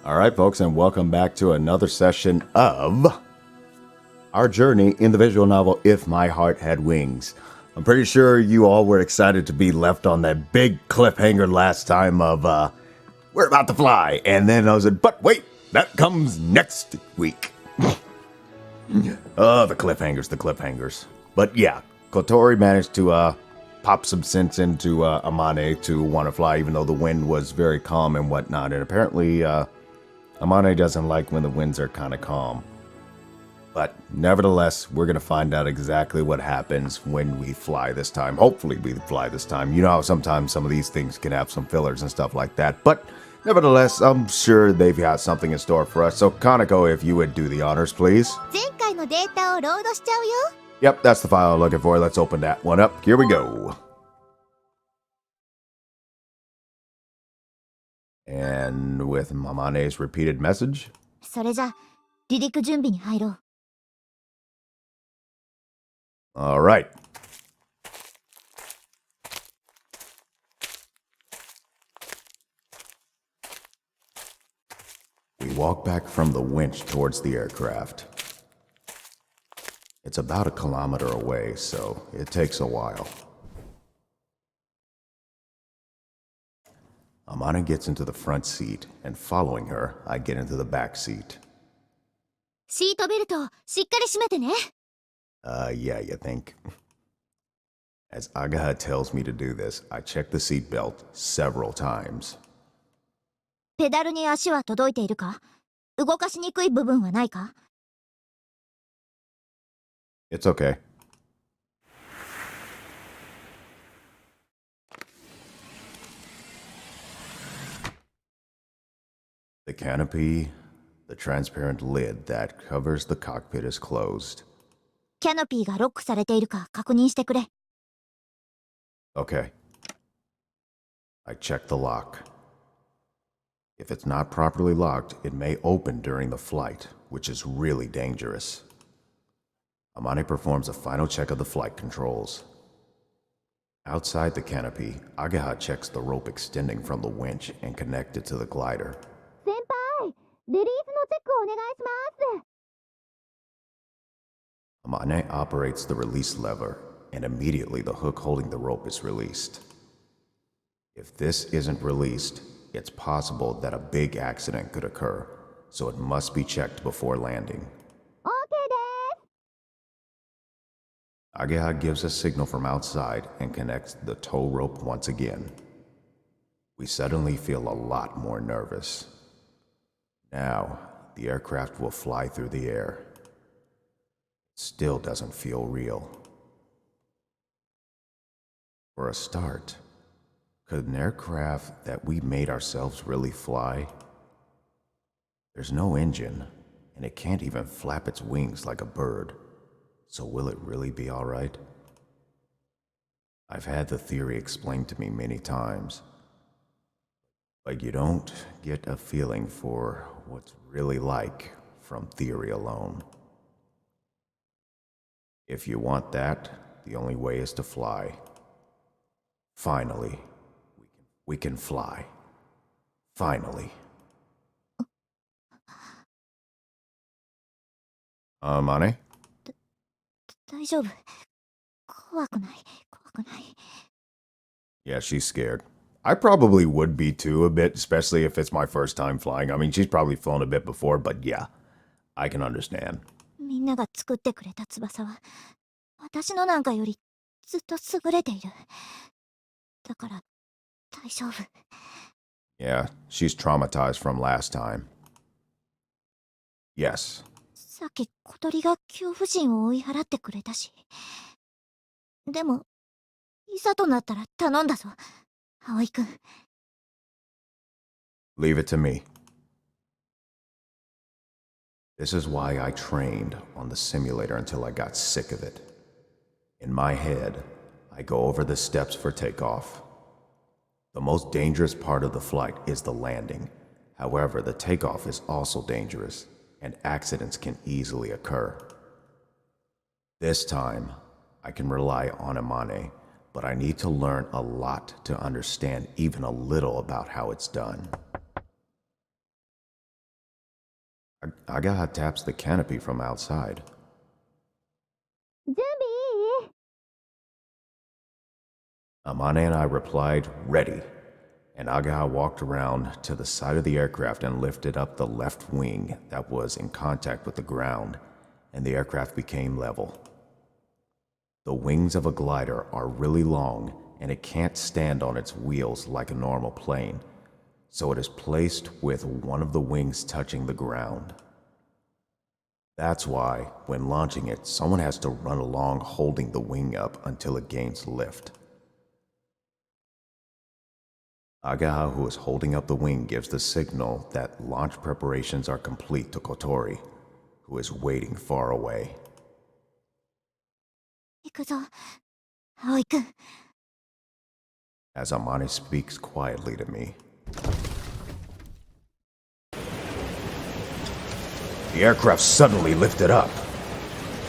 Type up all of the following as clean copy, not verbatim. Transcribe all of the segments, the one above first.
All right, folks, and welcome back to another session of our journey in the visual novel If My Heart Had Wings. I'm pretty sure you all were excited to be left on that big cliffhanger last time of, we're about to fly. And then I was like, but wait, that comes next week. The cliffhangers. But yeah, Kotori managed to pop some sense into Amane to want to fly, even though the wind was very calm and whatnot. And apparently, Amane doesn't like when the winds are kind of calm. But nevertheless, we're going to find out exactly what happens when we fly this time. Hopefully we fly this time. You know how sometimes some of these things can have some fillers and stuff like that. But nevertheless, I'm sure they've got something in store for us. So Kaneko, if you would do the honors, please. 前回のデータをロードしちゃうよ。 Yep, that's the file I'm looking for. Let's open that one up. Here we go. And with Mamane's repeated message. それじゃ、離陸準備に入ろう。 All right. We walk back from the winch towards the aircraft. It's about 1 kilometer away, so it takes a while. Amane gets into the front seat, and following her, I get into the back seat. シートベルト、しっかり締めてね。 Yeah, you think? As Agaha tells me to do this, I check the seatbelt several times. ペダルに足は届いているか？動かしにくい部分はないか？ It's okay. The canopy, the transparent lid that covers the cockpit is closed. キャノピーがロックされているか確認してくれ。 Okay. I check the lock. If it's not properly locked, it may open during the flight, which is really dangerous. Amane performs a final check of the flight controls. Outside the canopy, Agaha checks the rope extending from the winch and connected to the glider. 先輩、レリースのチェックをお願いします。 Amane operates the release lever, and immediately the hook holding the rope is released. If this isn't released, it's possible that a big accident could occur, so it must be checked before landing. オーケーです。 Agaha gives a signal from outside and connects the tow rope once again. We suddenly feel a lot more nervous. Now, the aircraft will fly through the air. It still doesn't feel real. For a start, could an aircraft that we made ourselves really fly? There's no engine, and it can't even flap its wings like a bird. So will it really be all right? I've had the theory explained to me many times, but you don't get a feeling for what's really like from theory alone. If you want that, the only way is to fly. Finally, we can fly. Finally. Amane? 大丈夫。怖くない。Yeah, she's scared. I probably would be too a bit, especially if it's my first time flying. I mean, she's probably flown a bit before, but yeah, I can understand. みんなが作ってくれた翼は、私のなんかよりずっと優れている。だから大丈夫。 Yeah, she's traumatized from last time. Yes. さっき小鳥が恐怖心を追い払ってくれたし。でも、いざとなったら頼んだぞ、葵くん。 Leave it to me. This is why I trained on the simulator until I got sick of it. In my head, I go over the steps for takeoff. The most dangerous part of the flight is the landing. However, the takeoff is also dangerous, and accidents can easily occur. This time, I can rely on Amane, but I need to learn a lot to understand even a little about how it's done. Agaha taps the canopy from outside. 準備いい？ Amane and I replied, ready, and Agaha walked around to the side of the aircraft and lifted up the left wing that was in contact with the ground, and the aircraft became level. The wings of a glider are really long, and it can't stand on its wheels like a normal plane, so it is placed with one of the wings touching the ground. That's why, when launching it, someone has to run along holding the wing up until it gains lift. Agaha, who is holding up the wing, gives the signal that launch preparations are complete to Kotori, who is waiting far away. 行くぞ、葵くん。 As Amane speaks quietly to me. The aircraft suddenly lifted up.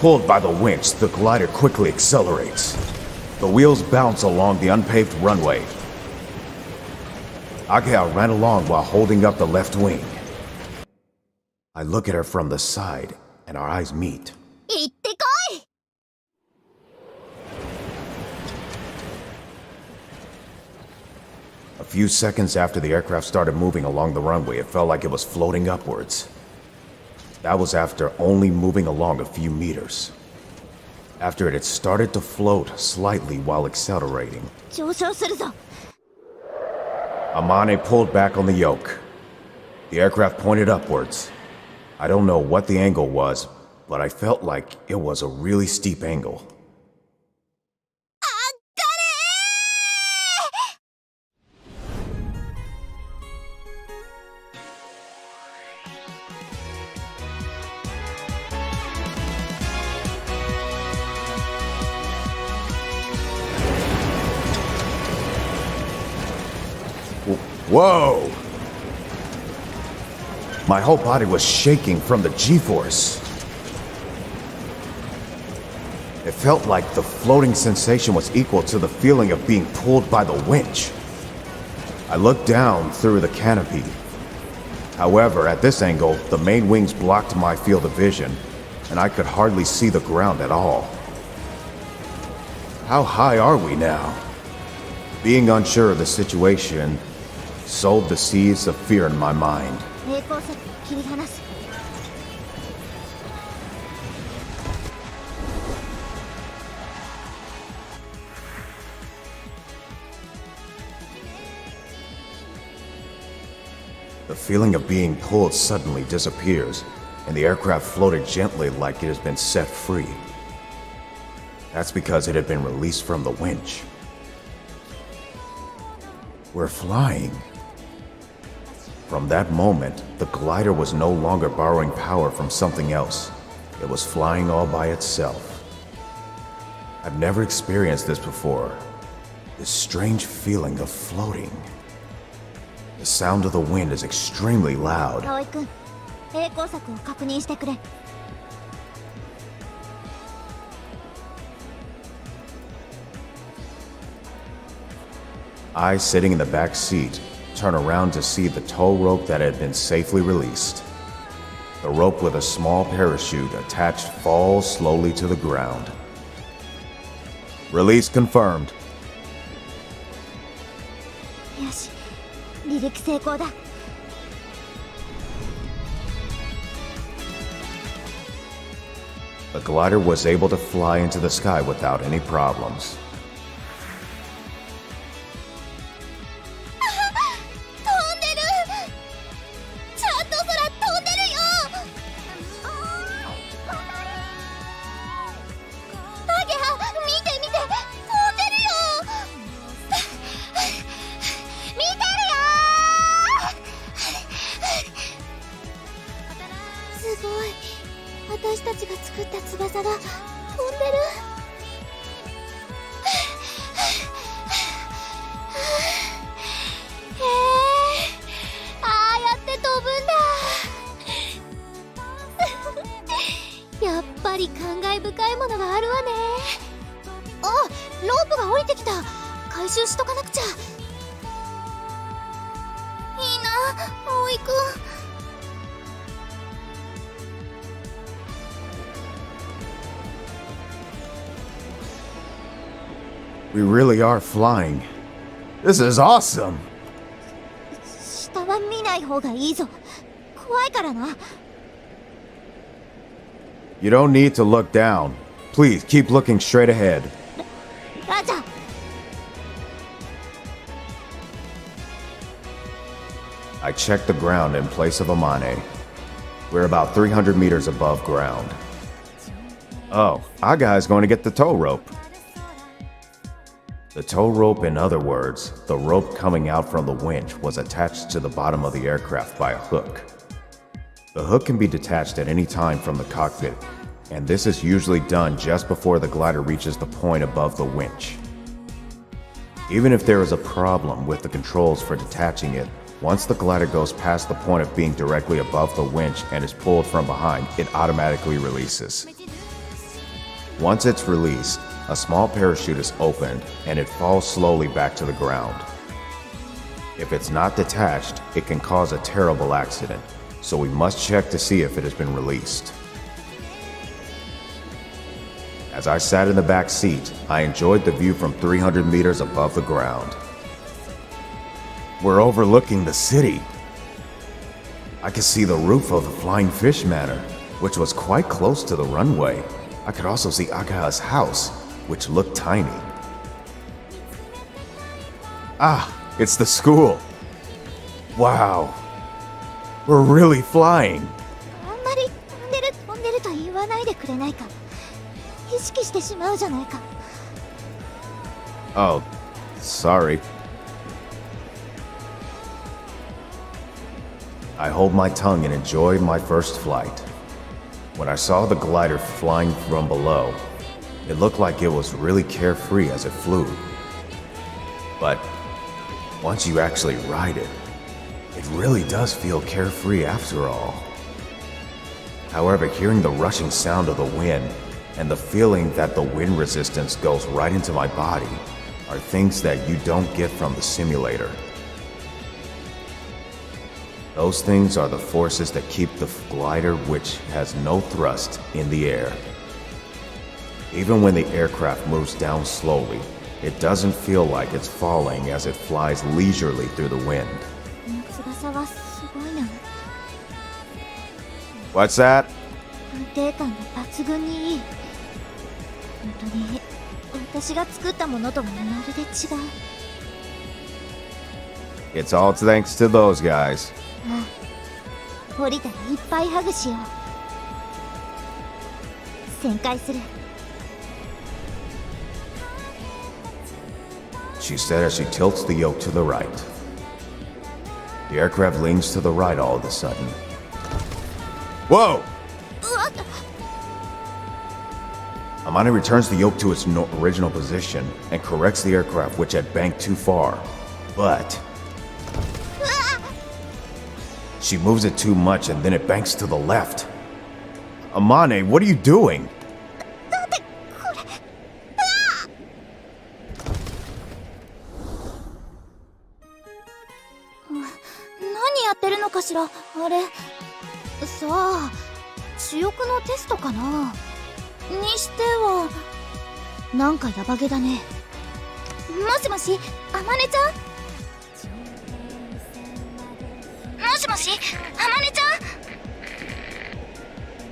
Pulled by the winch, the glider quickly accelerates. The wheels bounce along the unpaved runway. Agea ran along while holding up the left wing. I look at her from the side, and our eyes meet. 行ってこい！ A few seconds after the aircraft started moving along the runway, it felt like it was floating upwards. That was after only moving along a few meters. After it had started to float slightly while accelerating, 上昇するぞ。 Amane pulled back on the yoke. The aircraft pointed upwards. I don't know what the angle was, but I felt like it was a really steep angle. Whoa! My whole body was shaking from the G-force. It felt like the floating sensation was equal to the feeling of being pulled by the winch. I looked down through the canopy. However, at this angle, the main wings blocked my field of vision, and I could hardly see the ground at all. How high are we now? Being unsure of the situation sowed the seeds of fear in my mind. 平行線切り離す。 The feeling of being pulled suddenly disappears, and the aircraft floated gently like it has been set free. That's because it had been released from the winch. We're flying. From that moment, the glider was no longer borrowing power from something else. It was flying all by itself. I've never experienced this before. This strange feeling of floating. The sound of the wind is extremely loud. 葵くん、平行策を確認してくれ。 I, sitting in the back seat, turn around to see the tow rope that had been safely released. The rope with a small parachute attached falls slowly to the ground. Release confirmed. よし、離陸成功だ。 The glider was able to fly into the sky without any problems. 飛んでる！ちゃんと空飛んでるよ！アゲハ、見て見て！飛んでるよ！見てるよ！すごい。私たちが作った翼が飛んでる。へえ、ああやって飛ぶんだ。やっぱり感慨深いものがあるわね。あ、ロープが降りてきた。回収しとかなくちゃ。いいな、葵くん。We really are flying. This is awesome! 下は見ない方がいいぞ。怖いからな。You don't need to look down. Please keep looking straight ahead. ラジャー。I checked the ground in place of Amane. We're about 300 meters above ground. Oh, Aga's going to get the tow rope. The tow rope, in other words, the rope coming out from the winch, was attached to the bottom of the aircraft by a hook. The hook can be detached at any time from the cockpit, and this is usually done just before the glider reaches the point above the winch. Even if there is a problem with the controls for detaching it, once the glider goes past the point of being directly above the winch and is pulled from behind, it automatically releases. Once it's released, a small parachute is opened and it falls slowly back to the ground. If it's not detached, it can cause a terrible accident, so we must check to see if it has been released. As I sat in the back seat, I enjoyed the view from 300 meters above the ground. We're overlooking the city. I could see the roof of the Flying Fish Manor, which was quite close to the runway. I could also see Aga's house, which looked tiny. Ah, it's the school. Wow. We're really flying. あんまり飛んでると言わないでくれないか。意識してしまうじゃないか。Oh, sorry. I hold my tongue and enjoy my first flight. When I saw the glider flying from below, it looked like it was really carefree as it flew. But once you actually ride it, it really does feel carefree after all. However, hearing the rushing sound of the wind and the feeling that the wind resistance goes right into my body are things that you don't get from the simulator. Those things are the forces that keep the glider, which has no thrust, in the air. Even when the aircraft moves down slowly, it doesn't feel like it's falling as it flies leisurely through the wind. 翼はすごいな。 What's that? 安定感が抜群にいい。本当に私が作ったものとはまるで違う。 It's all thanks to those guys. ああ、降りたらいっぱいハグしよう。旋回する。 She said as she tilts the yoke to the right. The aircraft leans to the right all of a sudden. Whoa! うわっ。 Amane returns the yoke to its original position and corrects the aircraft, which had banked too far. But she moves it too much and then it banks to the left. Amane, what are you doing? だってこれ。何やってるのかしらあれ。さあ、主翼のテストかな。にしてはなんかヤバげだね。もしもし、あまねちゃん。もしもし、あまねちゃ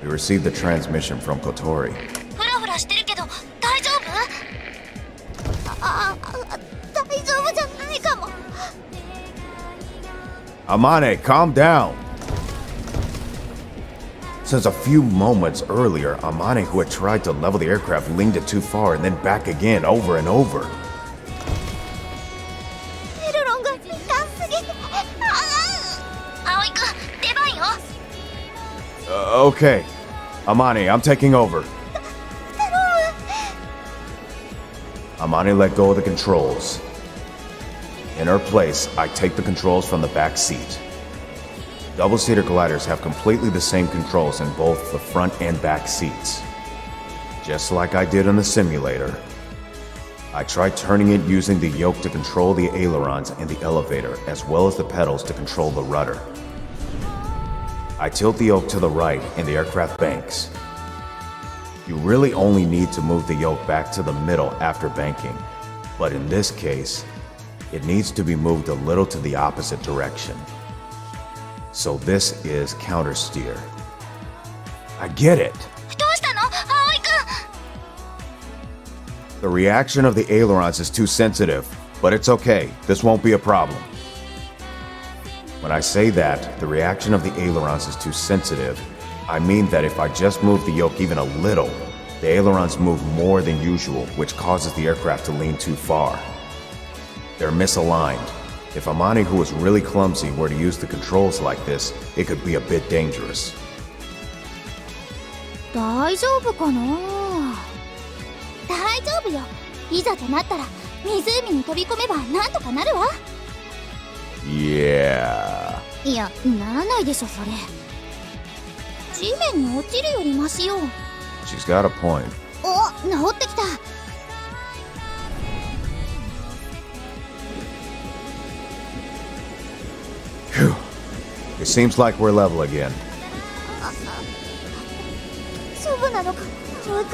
ん。 We received the transmission from Kotori. フラフラしてるけど大丈夫？大丈夫じゃないかも。 Amane, calm down! Since a few moments earlier, Amane, who had tried to level the aircraft, leaned it too far and then back again over and over. エルロンが敏感すぎて。葵くん、出番よ。 Okay. Amane, I'm taking over. Amane let go of the controls. In her place, I take the controls from the back seat. Double-seater gliders have completely the same controls in both the front and back seats. Just like I did in the simulator. I tried turning it using the yoke to control the ailerons and the elevator, as well as the pedals to control the rudder. I tilt the yoke to the right and the aircraft banks. You really only need to move the yoke back to the middle after banking. But in this case, it needs to be moved a little to the opposite direction. So this is countersteer. I get it. どうしたの葵くん。 The reaction of the ailerons is too sensitive, but it's okay. This won't be a problem. When I say that the reaction of the ailerons is too sensitive, I mean that if I just move the yoke even a little, the ailerons move more than usual, which causes the aircraft to lean too far. They're misaligned. If Amane, who is really clumsy, were to use the controls like this, it could be a bit dangerous. 大丈夫かな。大丈夫よ。いざとなったら湖に飛び込めばなんとかなるわ。Yeah. いや、ならないでしょそれ。地面に落ちるよりマシよ。 She's got a point. お、治ってきた。Phew. It seems like we're level again. 丈夫なのか、教育。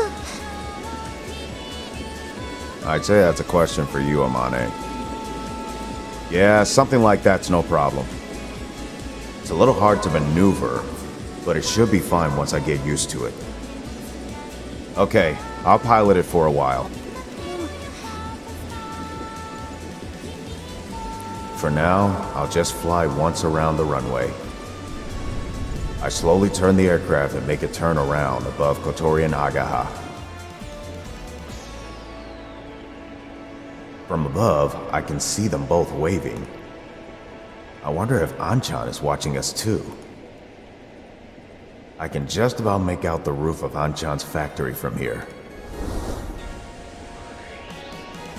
I'd say that's a question for you, Amane. Yeah, something like that's no problem. It's a little hard to maneuver, but it should be fine once I get used to it. Okay, I'll pilot it for a while. For now, I'll just fly once around the runway. I slowly turn the aircraft and make it turn around above Kotori and Agaha. From above, I can see them both waving. I wonder if Anchan is watching us too. I can just about make out the roof of Anchan's factory from here.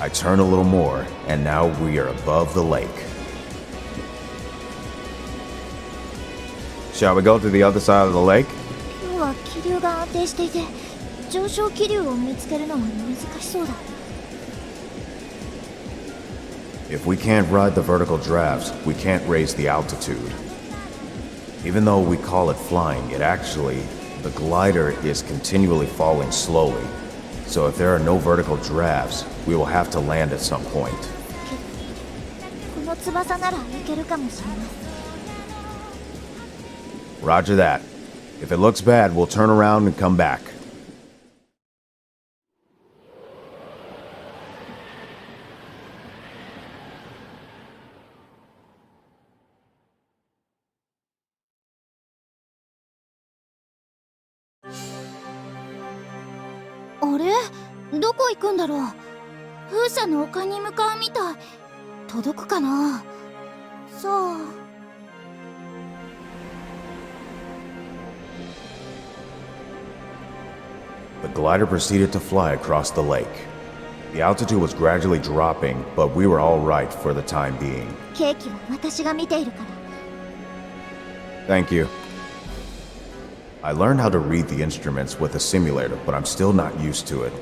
I turn a little more, and now we are above the lake. Shall we go to the other side of the lake? 今日は気流が安定していて、上昇気流を見つけるのが難しそうだ。 If we can't ride the vertical drafts, we can't raise the altitude. Even though we call it flying, the glider is continually falling slowly. So if there are no vertical drafts, we will have to land at some point. この翼ならいけるかもしれない。 Roger that. If it looks bad, we'll turn around and come back. Are? どこ行くんだろう。風車の丘に向かうみたい。届くかな。さあ。 The glider proceeded to fly across the lake. The altitude was gradually dropping, but we were all right for the time being. ケーキは私が見ているから。 Thank you. I learned how to read the instruments with a simulator, but I'm still not used to it.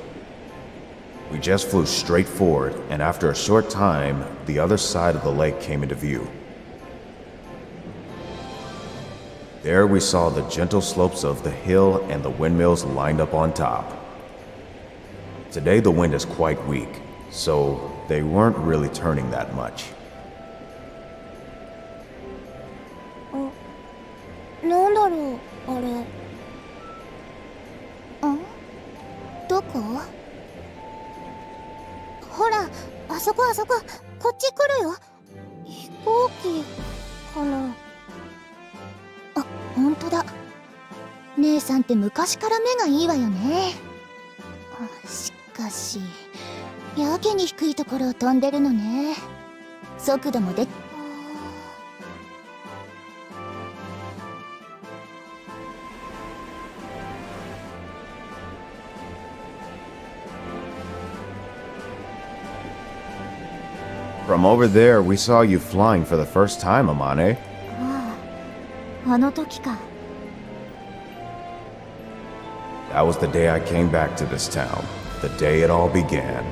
We just flew straight forward, and after a short time, the other side of the lake came into view. There we saw the gentle slopes of the hill and the windmills lined up on top. Today the wind is quite weak, so they weren't really turning that much. なんだろう、あれ。ん？どこ？ほら、あそこあそこ、こっち来るよ。飛行機かな。あ、ほんとだ。姉さんって昔から目がいいわよね。しかし、やけに低いところを飛んでるのね。速度も出。 From over there, we saw you flying for the first time, Amane. ああ、あの時か。 That was the day I came back to this town, the day it all began.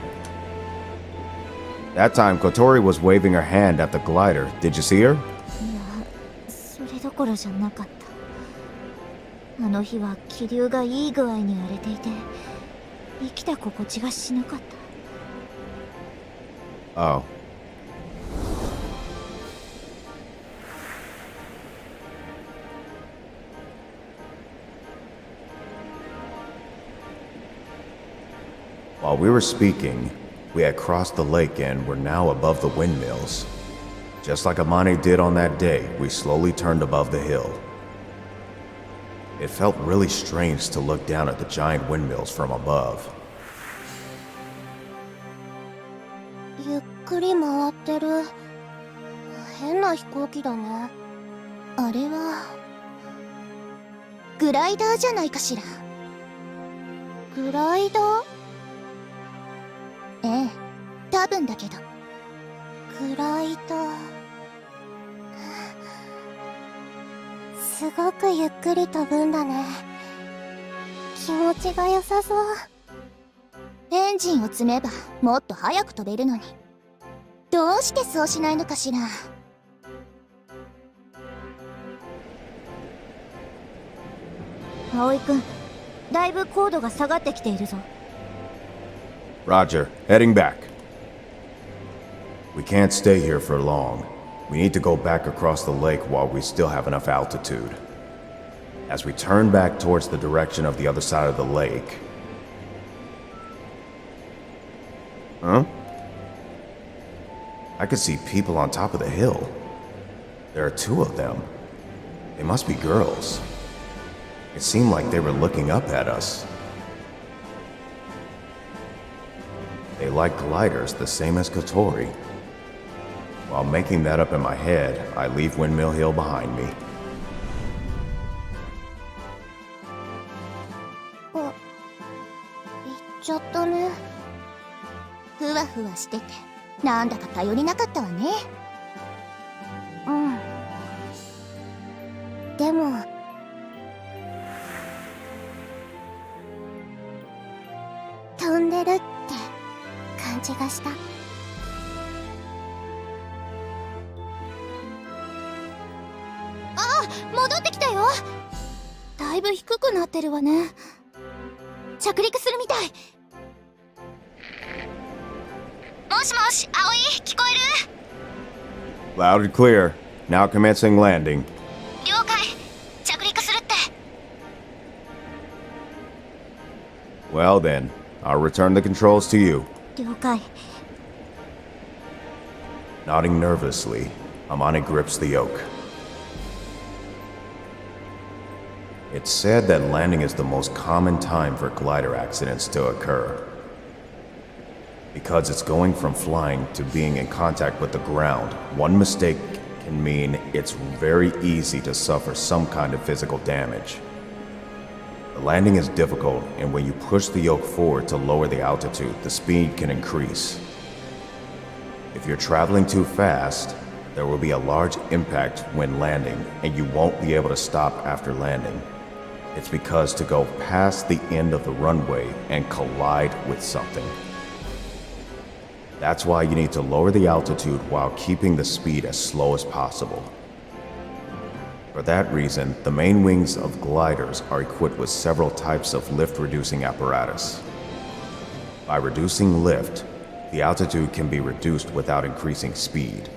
That time, Kotori was waving her hand at the glider. Did you see her? いや、それどころじゃなかった。あの日は気流がいい具合に荒れていて、生きた心地がしなかった。Oh. While we were speaking, we had crossed the lake and were now above the windmills. Just like Amane did on that day, we slowly turned above the hill. It felt really strange to look down at the giant windmills from above. ゆっくり回ってる。変な飛行機だね。あれはグライダーじゃないかしら。グライダー？ええ、多分だけど。グライダー。すごくゆっくり飛ぶんだね。気持ちが良さそう。エンジンを積めばもっと早く飛べるのに。どうしてそうしないのかしら。葵くん、だいぶ高度が下がってきているぞ。Roger, heading back. We can't stay here for long. We need to go back across the lake while we still have enough altitude. As we turn back towards the direction of the other side of the lake... Huh? I could see people on top of the hill. There are two of them. They must be girls. It seemed like they were looking up at us. They like gliders the same as Kotori. While making that up in my head, I leave Windmill Hill behind me. 行っちゃったね。ふわふわしてて、なんだか頼りなかったわね。うん。でも、飛んでるって感じがした。戻ってきたよ。だいぶ低くなってるわね。着陸するみたい。もしもし、葵、聞こえる？ Loud and clear. Now commencing landing. 了解。着陸するって。Well then, I'll return the controls to you. 了解。Nodding nervously, Amane grips the yoke. It's said that landing is the most common time for glider accidents to occur. Because it's going from flying to being in contact with the ground, one mistake can mean it's very easy to suffer some kind of physical damage. The landing is difficult, and when you push the yoke forward to lower the altitude, the speed can increase. If you're traveling too fast, there will be a large impact when landing, and you won't be able to stop after landing. It's because to go past the end of the runway and collide with something. That's why you need to lower the altitude while keeping the speed as slow as possible. For that reason, the main wings of gliders are equipped with several types of lift-reducing apparatus. By reducing lift, the altitude can be reduced without increasing speed.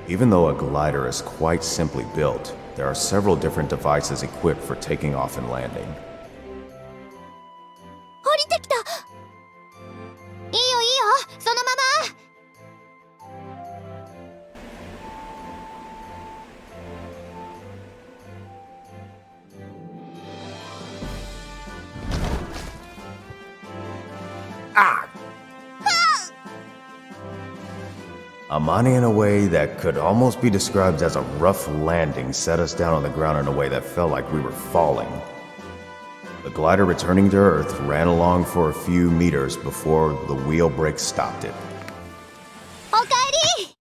Even though a glider is quite simply built, there are several different devices equipped for taking off and landing. 降りてきた。いいよいいよ、そのまま。Ah! Amane, in a way that could almost be described as a rough landing, set us down on the ground in a way that felt like we were falling. The glider returning to Earth ran along for a few meters before the wheel brake stopped it. Okaeri!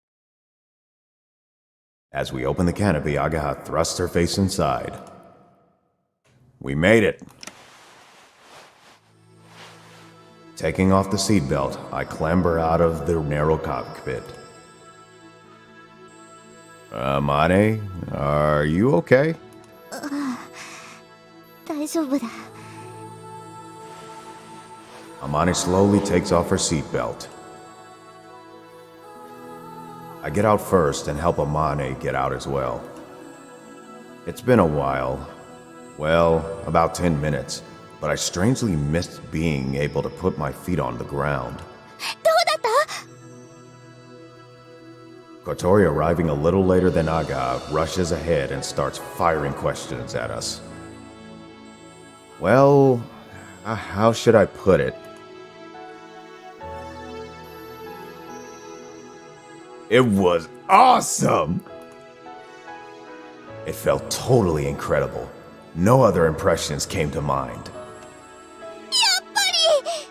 As we opened the canopy, Agaha thrust her face inside. We made it. Taking off the seatbelt, I clamber out of the narrow cockpit. Amane, are you okay? 大丈夫だ。Amane slowly takes off her seatbelt. I get out first and help Amane get out as well. It's been a while. Well, about 10 minutes, but I strangely missed being able to put my feet on the ground. どうだった Kotori, arriving a little later than Aga, rushes ahead and starts firing questions at us. Well, how should I put it? It was awesome! It felt totally incredible. No other impressions came to mind. やっぱり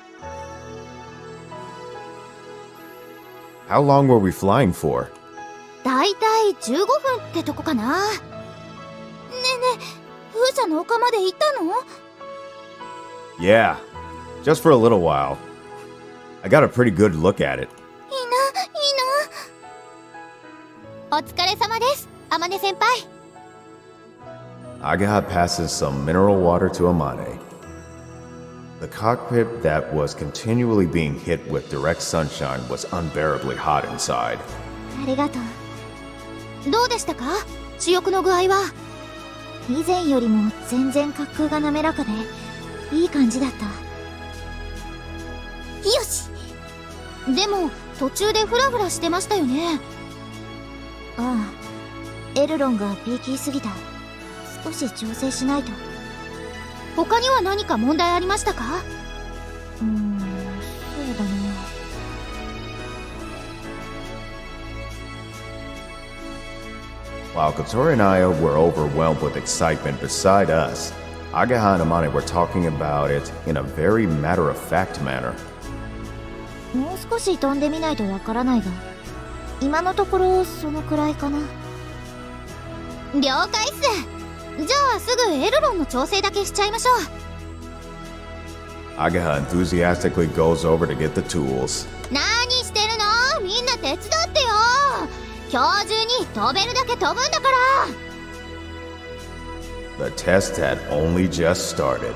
How long were we flying for? だいたい15分ってとこかな。ねえねえ、風車の丘まで行ったの？ Yeah, just for a little while. I got a pretty good look at it. いいな。お疲れ様です、天音先輩。Aga passes some mineral water to Amane. The cockpit that was continually being hit with direct sunshine was unbearably hot inside. ありがとう。どうでしたか、主翼の具合は。以前よりも全然滑空が滑らかでいい感じだった。よし。でも途中でフラフラしてましたよね。ああ、エルロンがビーキーすぎた。少し調整しないと。他には何か問題ありましたか？そうだな。While Kotori and I were overwhelmed with excitement beside us, Agaha and Amane were talking about it in a very matter-of-fact manner. もう少し飛んでみないとわからないが、今のところそのくらいかな。了解っす。じゃあすぐエルロンの調整だけしちゃいましょう。Agaha enthusiastically goes over to get the tools. 何してるの？みんな手伝ってよ。今日中に飛べるだけ飛ぶんだから。 The test had only just started.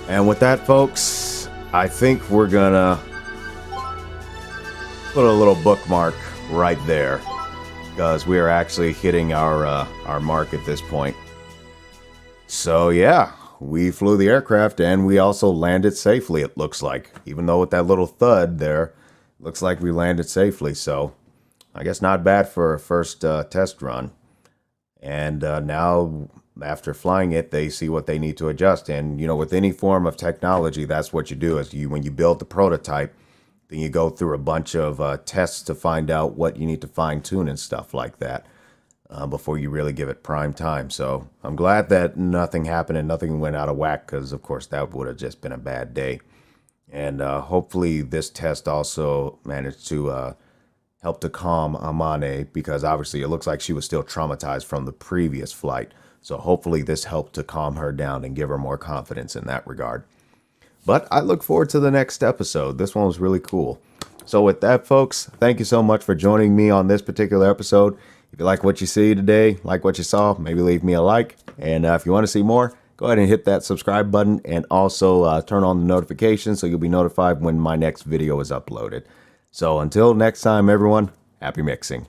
And with that, folks, I think we're gonna put a little bookmark right there, because we are actually hitting our mark at this point. So yeah, we flew the aircraft and we also landed safely, it looks like. Even though with that little thud there, looks like we landed safely. So I guess not bad for a first test run. And now, after flying it, they see what they need to adjust. And, you know, with any form of technology, that's what you do. Is when you build the prototype, then you go through a bunch of tests to find out what you need to fine-tune and stuff like that before you really give it prime time. So I'm glad that nothing happened and nothing went out of whack, because, of course, that would have just been a bad day. And hopefully this test also managed to help to calm Amane, because obviously it looks like she was still traumatized from the previous flight. So hopefully this helped to calm her down and give her more confidence in that regard. But I look forward to the next episode. This one was really cool. So with that, folks, thank you so much for joining me on this particular episode. If you like what you see today, like what you saw, maybe leave me a like. And if you want to see more, go ahead and hit that subscribe button, and also turn on the notifications so you'll be notified when my next video is uploaded. So until next time, everyone, happy mixing.